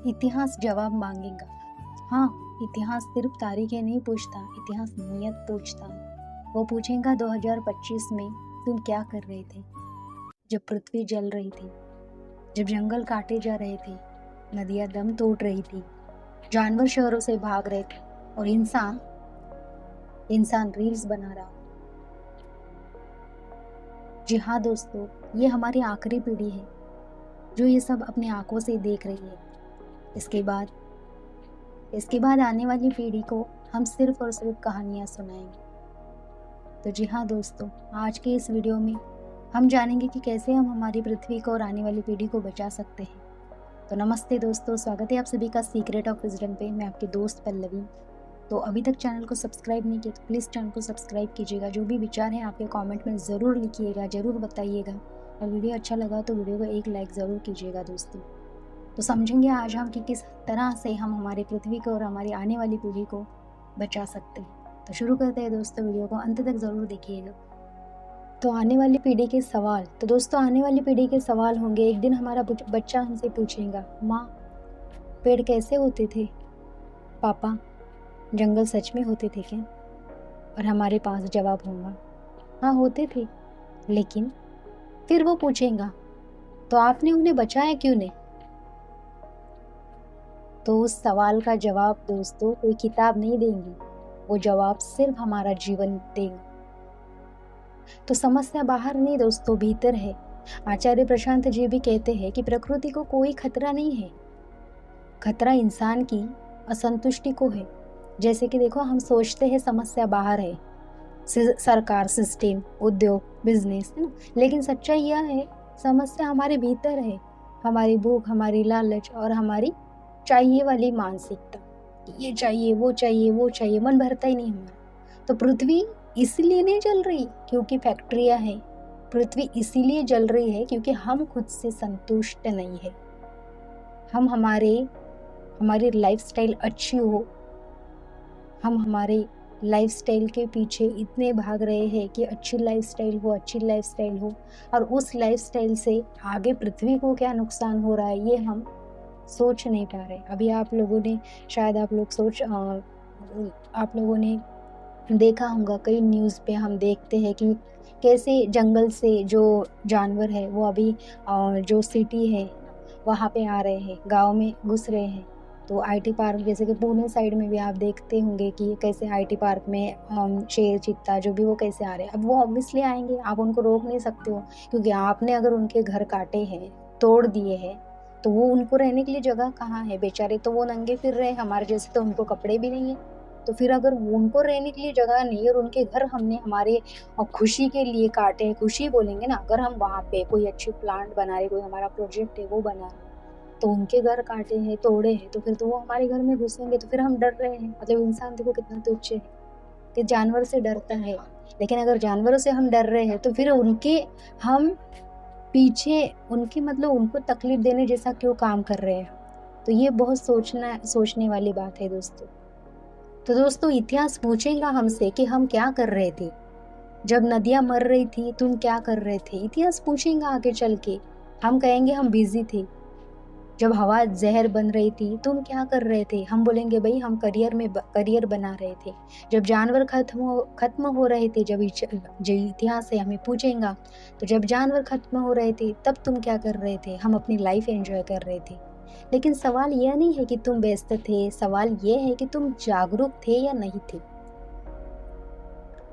इतिहास जवाब मांगेगा। हाँ, इतिहास सिर्फ तारीखें नहीं पूछता, इतिहास नीयत पूछता है। वो पूछेगा 2025 में तुम क्या कर रहे थे, जब पृथ्वी जल रही थी, जब जंगल काटे जा रहे थे, नदियां दम तोड़ रही थी, जानवर शहरों से भाग रहे थे और इंसान रील्स बना रहा। जी हाँ दोस्तों, ये हमारी आखिरी पीढ़ी है जो ये सब अपनी आंखों से देख रही है। इसके बाद आने वाली पीढ़ी को हम सिर्फ और सिर्फ कहानियाँ सुनाएंगे। तो जी हाँ दोस्तों, आज के इस वीडियो में हम जानेंगे कि कैसे हम हमारी पृथ्वी को और आने वाली पीढ़ी को बचा सकते हैं। तो नमस्ते दोस्तों, स्वागत है आप सभी का सीक्रेट ऑफ विजडम पे। मैं आपकी दोस्त पल्लवी। तो अभी तक चैनल को सब्सक्राइब नहीं किया तो प्लीज़ चैनल को सब्सक्राइब कीजिएगा। जो भी विचार है आपके कमेंट में ज़रूर लिखिएगा, ज़रूर बताइएगा। और वीडियो अच्छा लगा तो वीडियो को एक लाइक ज़रूर कीजिएगा दोस्तों। तो समझेंगे आज हम कि किस तरह से हम हमारी पृथ्वी को और हमारी आने वाली पीढ़ी को बचा सकते हैं। तो शुरू करते हैं दोस्तों, वीडियो को अंत तक ज़रूर देखिएगा। तो आने वाली पीढ़ी के सवाल, तो दोस्तों आने वाली पीढ़ी के सवाल होंगे। एक दिन हमारा बच्चा हमसे पूछेगा, माँ पेड़ कैसे होते थे, पापा जंगल सच में होते थे क्या? और हमारे पास जवाब होगा, हाँ होते थे। लेकिन फिर वो पूछेगा, तो आपने उन्हें बचाया क्यों नहीं? तो उस सवाल का जवाब दोस्तों कोई किताब नहीं देंगी, वो जवाब सिर्फ हमारा जीवन देगा। तो समस्या बाहर नहीं दोस्तों, भीतर है। आचार्य प्रशांत जी भी कहते हैं कि प्रकृति को कोई खतरा नहीं है, खतरा इंसान की असंतुष्टि को है। जैसे कि देखो, हम सोचते हैं समस्या बाहर है, सरकार, सिस्टम, उद्योग, बिजनेस, है ना। लेकिन सच्चाई यह है, समस्या हमारे भीतर है। हमारी भूख, हमारी लालच और हमारी चाहिए वाली मानसिकता। ये चाहिए, वो चाहिए, वो चाहिए, मन भरता ही नहीं हमारा। तो पृथ्वी इसलिए नहीं जल रही क्योंकि फैक्ट्रियां हैं। पृथ्वी इसीलिए जल रही है क्योंकि हम खुद से संतुष्ट नहीं है। हम हमारी लाइफस्टाइल अच्छी हो, हम हमारे लाइफस्टाइल के पीछे इतने भाग रहे हैं कि अच्छी लाइफस्टाइल हो, और उस लाइफस्टाइल से आगे पृथ्वी को क्या नुकसान हो रहा है ये हम सोच नहीं पा रहे। अभी आप लोगों ने शायद आप लोगों ने देखा होगा, कई न्यूज़ पे हम देखते हैं कि कैसे जंगल से जो जानवर है वो अभी जो सिटी है वहाँ पे आ रहे हैं, गांव में घुस रहे हैं। तो आईटी पार्क, जैसे कि पुणे साइड में भी आप देखते होंगे कि कैसे आईटी पार्क में शेर, चीता जो भी वो कैसे आ रहे हैं। अब वो ऑब्वियसली आएंगे, आप उनको रोक नहीं सकते हो, क्योंकि आपने अगर उनके घर काटे हैं, तोड़ दिए हैं, तो वो उनको रहने के लिए जगह कहाँ है? बेचारे तो वो नंगे फिर रहे, हमारे जैसे तो उनको कपड़े भी नहीं है। तो फिर अगर उनको रहने के लिए जगह नहीं और उनके घर हमने हमारे खुशी के लिए काटे हैं, खुशी बोलेंगे ना, अगर हम वहाँ पे कोई अच्छी प्लांट बना रहे, कोई हमारा प्रोजेक्ट है वो बना रहे, तो उनके घर काटे हैं, तोड़े हैं, तो फिर तो वो हमारे घर में घुसेंगे, तो फिर हम डर रहे हैं। मतलब इंसान देखो कितना तुच्छ है कि जानवर से डरता है। लेकिन अगर जानवरों से हम डर रहे हैं तो फिर हम पीछे उनको तकलीफ देने जैसा क्यों काम कर रहे हैं? तो ये बहुत सोचने वाली बात है दोस्तों। तो दोस्तों इतिहास पूछेगा हमसे कि हम क्या कर रहे थे जब नदियां मर रही थी, तुम क्या कर रहे थे? इतिहास पूछेगा आगे चल के। हम कहेंगे हम बिजी थे। जब हवा जहर बन रही थी, तुम क्या कर रहे थे? हम बोलेंगे भाई हम करियर बना रहे थे। जब जानवर खत्म हो रहे थे, जो इतिहास है हमें पूछेगा, तो जब जानवर खत्म हो रहे थे तब तुम क्या कर रहे थे? हम अपनी लाइफ एंजॉय कर रहे थे। लेकिन सवाल यह नहीं है कि तुम व्यस्त थे, सवाल यह है कि तुम जागरूक थे या नहीं थे।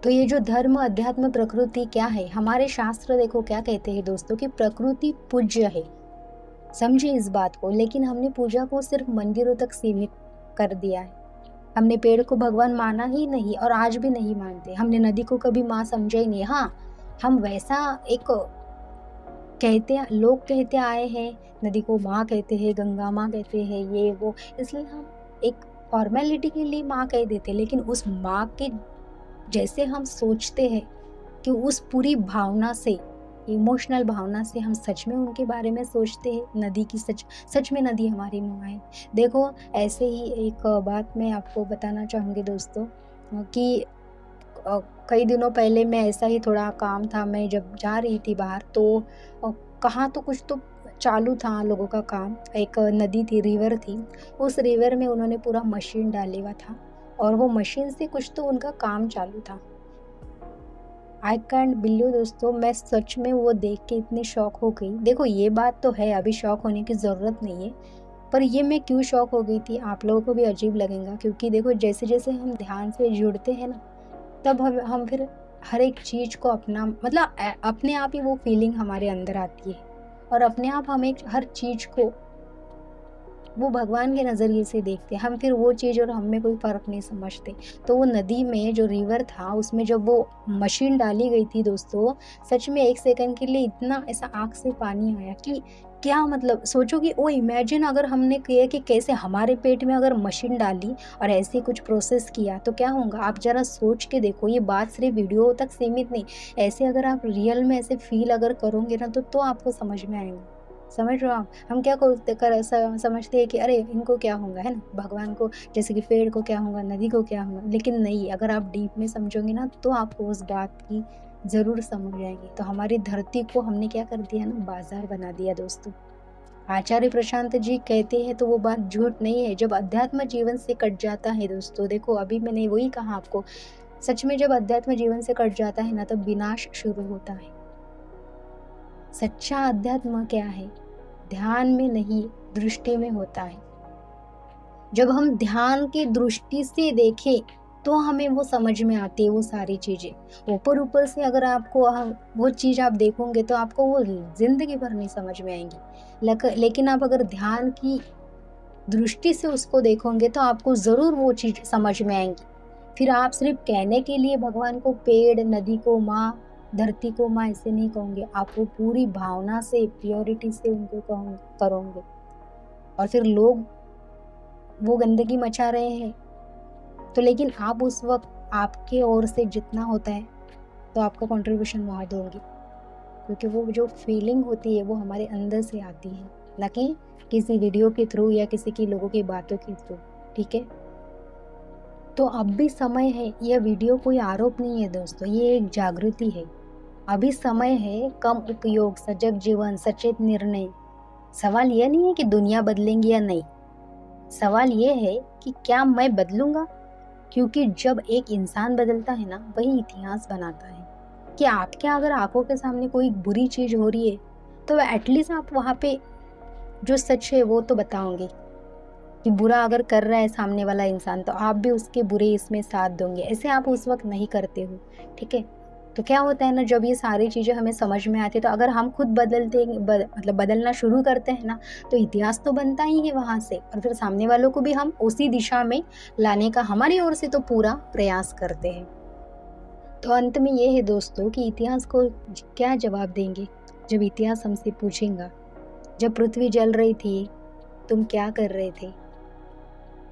तो ये जो धर्म, अध्यात्म, प्रकृति क्या है, हमारे शास्त्र देखो क्या कहते हैं दोस्तों, कि प्रकृति पूज्य है। समझे इस बात को। लेकिन हमने पूजा को सिर्फ मंदिरों तक सीमित कर दिया है। हमने पेड़ को भगवान माना ही नहीं और आज भी नहीं मानते। हमने नदी को कभी माँ समझा ही नहीं। हाँ, हम वैसा एक लोग कहते आए हैं, नदी को माँ कहते हैं, गंगा माँ कहते हैं, ये वो, इसलिए हम एक फॉर्मेलिटी के लिए माँ कह देते। लेकिन उस माँ के जैसे हम सोचते हैं कि उस पूरी भावना से, इमोशनल भावना से हम सच में उनके बारे में सोचते हैं, नदी की सच में नदी हमारी माँ है। देखो, ऐसे ही एक बात मैं आपको बताना चाहूँगी दोस्तों, कि कई दिनों पहले मैं ऐसा ही थोड़ा काम था, मैं जब जा रही थी बाहर, तो कहाँ तो कुछ तो चालू था लोगों का काम। एक नदी थी, रिवर थी, उस रिवर में उन्होंने पूरा मशीन डाले हुआ था और वो मशीन से कुछ तो उनका काम चालू था। आई कैंट बिलीव दोस्तों, मैं सच में वो देख के इतनी शॉक हो गई। देखो ये बात तो है, अभी शॉक होने की ज़रूरत नहीं है, पर ये मैं क्यों शॉक हो गई थी आप लोगों को भी अजीब लगेगा, क्योंकि देखो जैसे जैसे हम ध्यान से जुड़ते हैं ना, तब हम फिर हर एक चीज़ को अपना मतलब अपने आप ही वो फीलिंग हमारे अंदर आती है और अपने आप हम एक हर चीज़ को वो भगवान के नज़रिए से देखते हैं। हम फिर वो चीज़ और हम में कोई फ़र्क नहीं समझते। तो वो नदी में जो रिवर था उसमें जब वो मशीन डाली गई थी दोस्तों, सच में 1 सेकंड के लिए इतना ऐसा आँख से पानी आया कि क्या मतलब सोचो कि वो इमेजिन अगर हमने किया कि कैसे हमारे पेट में अगर मशीन डाली और ऐसे कुछ प्रोसेस किया तो क्या होगा। आप ज़रा सोच के देखो, ये बात सिर्फ़ वीडियो तक सीमित नहीं, ऐसे अगर आप रियल में ऐसे फ़ील अगर करोगे ना तो आपको समझ में आएगा। समझ रहे हो आप? हम क्या समझते हैं कि अरे इनको क्या होगा, है ना? भगवान को जैसे कि पेड़ को क्या होगा, नदी को क्या होगा, लेकिन नहीं, अगर आप डीप में समझोगे ना तो आपको उस बात की ज़रूर समझ आएगी। तो हमारी धरती को हमने क्या कर दिया ना, बाज़ार बना दिया दोस्तों। आचार्य प्रशांत जी कहते हैं तो वो बात झूठ नहीं है, जब अध्यात्म जीवन से कट जाता है दोस्तों, देखो अभी मैंने वही कहा आपको, सच में जब अध्यात्म जीवन से कट जाता है ना तब विनाश शुरू होता है। सच्चा अध्यात्म क्या है? ध्यान में नहीं, दृष्टि में होता है। जब हम ध्यान की दृष्टि से देखें तो हमें वो समझ में आती है वो सारी चीज़ें। ऊपर से अगर आपको वो चीज़ आप देखोगे तो आपको वो ज़िंदगी भर नहीं समझ में आएंगी। लेकिन आप अगर ध्यान की दृष्टि से उसको देखोगे तो आपको ज़रूर वो चीज़ समझ में आएंगी। फिर आप सिर्फ कहने के लिए भगवान को पेड़, नदी को माँ, धरती को माँ ऐसे नहीं कहोगे, आप वो पूरी भावना से, प्योरिटी से उनको करोगे। और फिर लोग वो गंदगी मचा रहे हैं तो लेकिन आप उस वक्त आपके ओर से जितना होता है तो आपका कंट्रीब्यूशन वहाँ दोगे, क्योंकि वो जो फीलिंग होती है वो हमारे अंदर से आती है, ना कि किसी वीडियो के थ्रू या किसी की लोगों की बातों के थ्रू। ठीक है, तो अब भी समय है। यह वीडियो कोई आरोप नहीं है दोस्तों, ये एक जागृति है। अभी समय है, कम उपयोग, सजग जीवन, सचेत निर्णय। सवाल यह नहीं है कि दुनिया बदलेंगी या नहीं, सवाल ये है कि क्या मैं बदलूंगा, क्योंकि जब एक इंसान बदलता है ना वही इतिहास बनाता है। कि आपके अगर आंखों के सामने कोई बुरी चीज हो रही है तो एटलीस्ट आप वहाँ पे जो सच है वो तो बताओगे। कि बुरा अगर कर रहा है सामने वाला इंसान तो आप भी उसके बुरे इसमें साथ दोगे, ऐसे आप उस वक्त नहीं करते हो। ठीक है, तो क्या होता है ना, जब ये सारी चीज़ें हमें समझ में आती है तो अगर हम खुद मतलब बदलना शुरू करते हैं ना तो इतिहास तो बनता ही है वहाँ से, और फिर सामने वालों को भी हम उसी दिशा में लाने का हमारी ओर से तो पूरा प्रयास करते हैं। तो अंत में ये है दोस्तों कि इतिहास को क्या जवाब देंगे जब इतिहास हमसे पूछेगा, जब पृथ्वी जल रही थी तुम क्या कर रहे थे।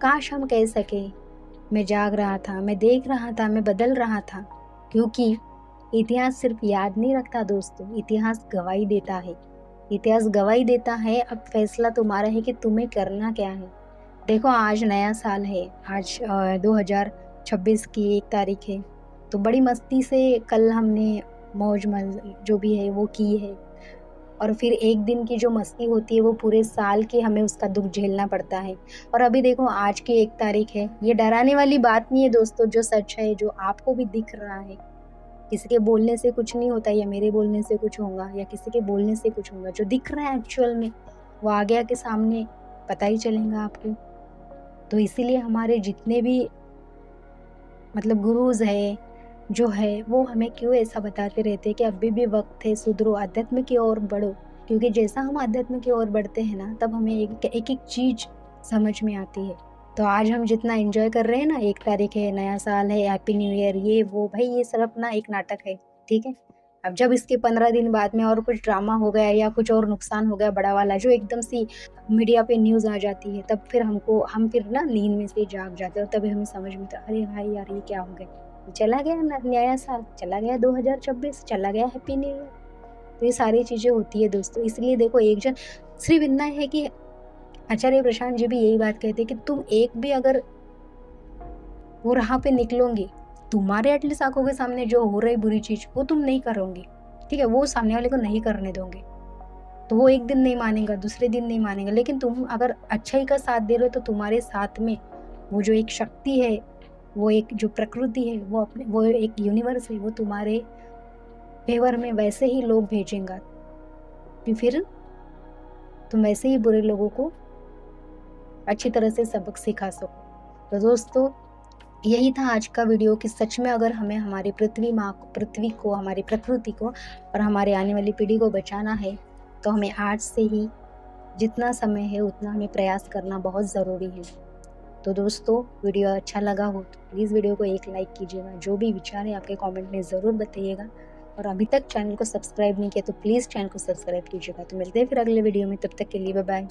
काश हम कह सके मैं जाग रहा था, मैं देख रहा था, मैं बदल रहा था। क्योंकि इतिहास सिर्फ याद नहीं रखता दोस्तों, इतिहास गवाही देता है। इतिहास गवाही देता है, अब फैसला तुम्हारा है कि तुम्हें करना क्या है। देखो आज नया साल है, आज 2026 की 1 तारीख है, तो बड़ी मस्ती से कल हमने मौज जो भी है वो की है, और फिर एक दिन की जो मस्ती होती है वो पूरे साल के हमें उसका दुख झेलना पड़ता है। और अभी देखो आज की 1 तारीख है, ये डराने वाली बात नहीं है दोस्तों, जो सच है, जो आपको भी दिख रहा है। किसी के बोलने से कुछ नहीं होता, या मेरे बोलने से कुछ होगा, या किसी के बोलने से कुछ होगा। जो दिख रहा है एक्चुअल में वो आगे के सामने पता ही चलेगा आपको। तो इसीलिए हमारे जितने भी मतलब गुरुज है जो है वो हमें क्यों ऐसा बताते रहते हैं कि अभी भी वक्त है, सुधरो, अध्यात्म की ओर बढ़ो। क्योंकि जैसा हम अध्यात्म की ओर बढ़ते हैं ना तब हमें एक एक चीज समझ में आती है। तो आज हम जितना एंजॉय कर रहे हैं ना, 1 तारीख है, नया साल है, हैप्पी न्यू ईयर, ये वो, भाई ये सब अपना एक नाटक है। ठीक है, अब जब इसके 15 दिन बाद में और कुछ ड्रामा हो गया या कुछ और नुकसान हो गया बड़ा वाला जो एकदम सी मीडिया पे न्यूज़ आ जाती है, तब फिर हम फिर ना नींद में से जाग जाते हैं और तभी हमें समझ में आता है, अरे भाई यार ये क्या हो गया, चला गया नया साल, चला गया 2026, चला गया हैप्पी न्यू ईयर। तो ये सारी चीज़ें होती है दोस्तों। इसलिए देखो एक जन सिर्फ इतना है कि आचार्य प्रशांत जी भी यही बात कहते हैं कि तुम एक भी अगर वो राह पे निकलोगे, तुम्हारे एटलीस्ट आंखों के सामने जो हो रही बुरी चीज वो तुम नहीं करोगे। ठीक है, वो सामने वाले को नहीं करने दोगे। तो वो एक दिन नहीं मानेगा, दूसरे दिन नहीं मानेगा, लेकिन तुम अगर अच्छाई का साथ दे रहे हो तो तुम्हारे साथ में वो जो एक शक्ति है, वो एक जो प्रकृति है, वो एक यूनिवर्स है, वो तुम्हारे फेवर में वैसे ही लोग भेजेगा कि फिर तुम वैसे ही बुरे लोगों को अच्छी तरह से सबक सिखा सको। तो दोस्तों, यही था आज का वीडियो कि सच में अगर हमें हमारी पृथ्वी को, हमारी प्रकृति को और हमारे आने वाली पीढ़ी को बचाना है तो हमें आज से ही जितना समय है उतना हमें प्रयास करना बहुत ज़रूरी है। तो दोस्तों, वीडियो अच्छा लगा हो तो प्लीज़ वीडियो को एक लाइक कीजिएगा। जो भी विचार है आपके कमेंट में ज़रूर बताइएगा, और अभी तक चैनल को सब्सक्राइब नहीं किया तो प्लीज़ चैनल को सब्सक्राइब कीजिएगा। तो मिलते हैं फिर अगले वीडियो में, तब तक के लिए बाय बाय।